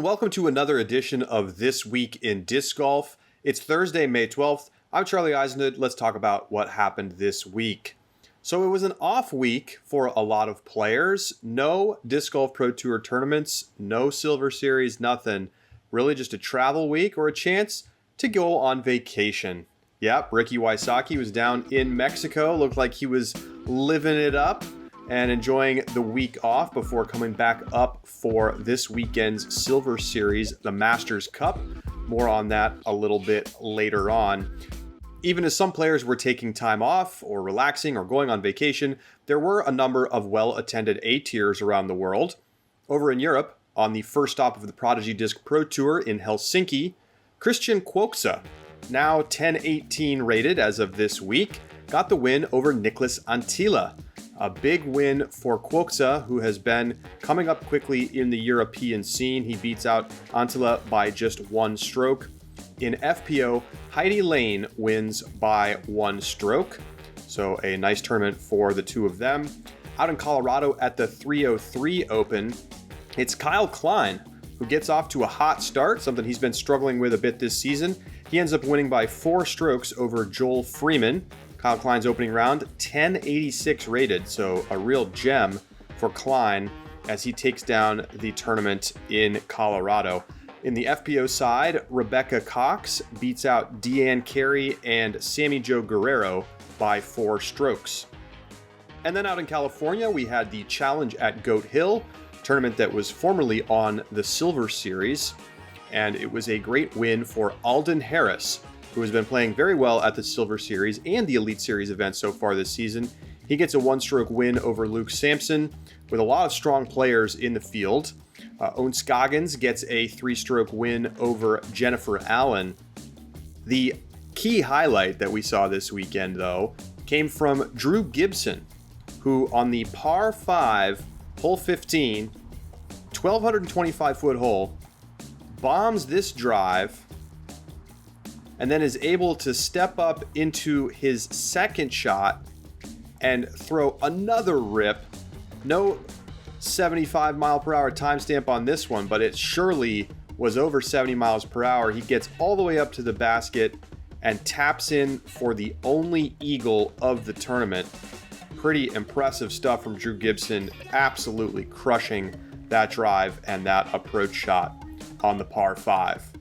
welcome to another edition of This Week in Disc Golf. It's Thursday, May 12th. I'm Charlie Eisenhood. Let's talk about what happened this week. So it was an off week for a lot of players. No Disc Golf Pro Tour tournaments, no Silver Series, nothing. Really just a travel week or a chance to go on vacation. Yep, Ricky Wysocki was down in Mexico. Looked like he was living it up and enjoying the week off before coming back up for this weekend's Silver Series, the Masters Cup. More on that a little bit later on. Even as some players were taking time off or relaxing or going on vacation, there were a number of well-attended A-tiers around the world. Over in Europe, on the first stop of the Prodigy Disc Pro Tour in Helsinki, Christian Quoksa, now 1018 rated as of this week, got the win over Niklas Antila. A big win for Quoksa, who has been coming up quickly in the European scene. He beats out Antila by just one stroke. In FPO, Heidi Lane wins by one stroke. So a nice tournament for the two of them. Out in Colorado at the 303 Open, it's Kyle Klein who gets off to a hot start, something he's been struggling with a bit this season. He ends up winning by 4 strokes over Joel Freeman. Kyle Klein's opening round, 1086 rated, so a real gem for Klein as he takes down the tournament in Colorado. In the FPO side, Rebecca Cox beats out Deanne Carey and Sammy Jo Guerrero by 4 strokes. And then out in California, we had the Challenge at Goat Hill, tournament that was formerly on the Silver Series, and it was a great win for Alden Harris, who has been playing very well at the Silver Series and the Elite Series events so far this season. He gets a one-stroke win over Luke Sampson with a lot of strong players in the field. Owen Scoggins gets a 3-stroke win over Jennifer Allen. The key highlight that we saw this weekend, though, came from Drew Gibson, who on the par 5, hole 15, 1,225-foot hole, bombs this drive and then is able to step up into his second shot and throw another rip. No 75 mile per hour timestamp on this one, but it surely was over 70 miles per hour. He gets all the way up to the basket and taps in for the only eagle of the tournament. Pretty impressive stuff from Drew Gibson, absolutely crushing that drive and that approach shot on the par 5.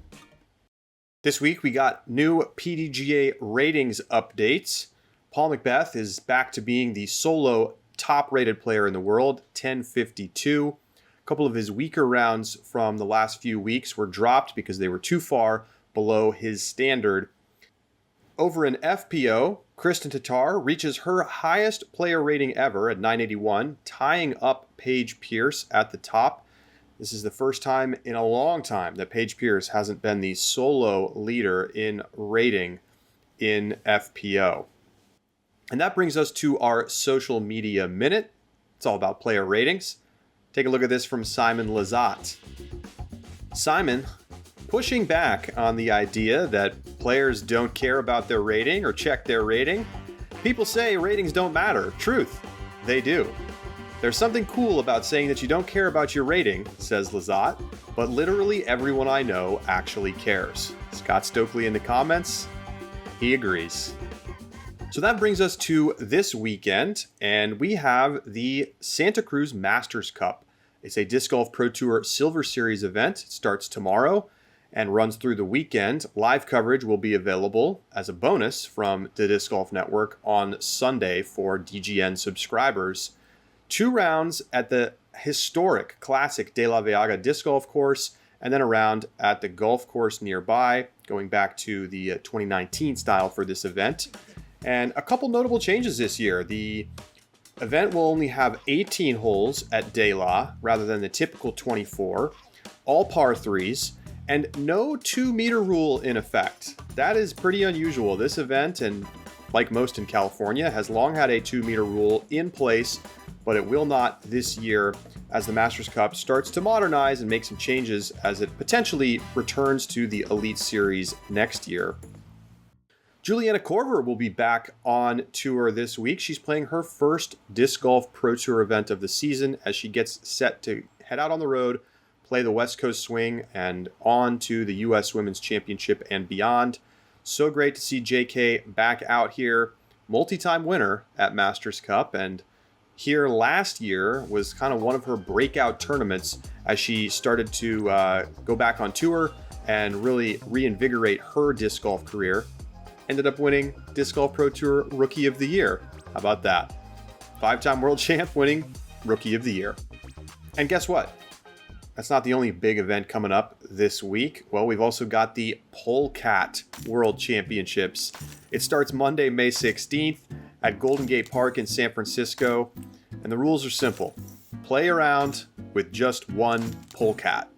This week, we got new PDGA ratings updates. Paul McBeth is back to being the solo top-rated player in the world, 1052. A couple of his weaker rounds from the last few weeks were dropped because they were too far below his standard. Over in FPO, Kristen Tatar reaches her highest player rating ever at 981, tying up Paige Pierce at the top. This is the first time in a long time that Paige Pierce hasn't been the solo leader in rating in FPO. And that brings us to our social media minute. It's all about player ratings. Take a look at this from Simon Lazat. Simon, pushing back on the idea that players don't care about their rating or check their rating. People say ratings don't matter. Truth, they do. There's something cool about saying that you don't care about your rating, says Lazat, but literally everyone I know actually cares. Scott Stokely in the comments, he agrees. So that brings us to this weekend, and we have the Santa Cruz Masters Cup. It's a Disc Golf Pro Tour Silver Series event. It starts tomorrow and runs through the weekend. Live coverage will be available as a bonus from the Disc Golf Network on Sunday for DGN subscribers. 2 rounds at the historic classic De La Vega disc golf course, and then a round at the golf course nearby, going back to the 2019 style for this event. And a couple notable changes this year. The event will only have 18 holes at De La rather than the typical 24, all par 3s, and no 2-meter rule in effect. That is pretty unusual. This event, and like most in California, has long had a 2-meter rule in place, but it will not this year as the Masters Cup starts to modernize and make some changes as it potentially returns to the Elite Series next year. Juliana Korver will be back on tour this week. She's playing her first Disc Golf Pro Tour event of the season as she gets set to head out on the road play the West Coast swing and on to the U.S. Women's Championship and beyond. So great to see JK back out here, multi-time winner at Masters Cup, and here last year was kind of one of her breakout tournaments as she started to go back on tour and really reinvigorate her disc golf career. Ended up winning Disc Golf Pro Tour Rookie of the Year. How about that? 5-time world champ winning Rookie of the Year. And guess what? That's not the only big event coming up this week. Well, we've also got the Polecat World Championships. It starts Monday, May 16th at Golden Gate Park in San Francisco. And the rules are simple. Play around with just one Polecat.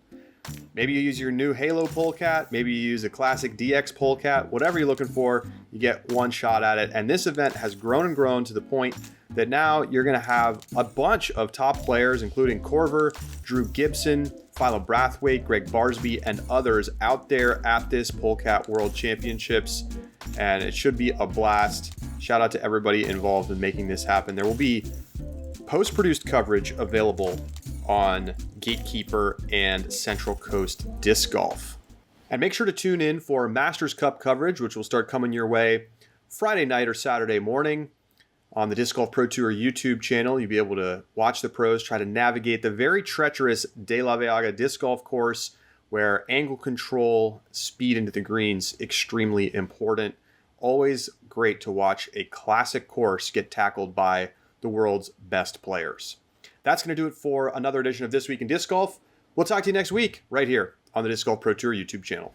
Maybe you use your new Halo Polecat, maybe you use a classic DX Polecat, whatever you're looking for, you get one shot at it. And this event has grown and grown to the point that now you're going to have a bunch of top players, including Korver, Drew Gibson, Philo Brathwaite, Greg Barsby, and others out there at this Polecat World Championships. And it should be a blast. Shout out to everybody involved in making this happen. There will be post-produced coverage available on Gatekeeper and Central Coast Disc Golf. And make sure to tune in for Masters Cup coverage, which will start coming your way Friday night or Saturday morning on the Disc Golf Pro Tour YouTube channel. You'll be able to watch the pros try to navigate the very treacherous De La Vega disc golf course where angle control, speed into the greens, extremely important. Always great to watch a classic course get tackled by the world's best players. That's going to do it for another edition of This Week in Disc Golf. We'll talk to you next week right here on the Disc Golf Pro Tour YouTube channel.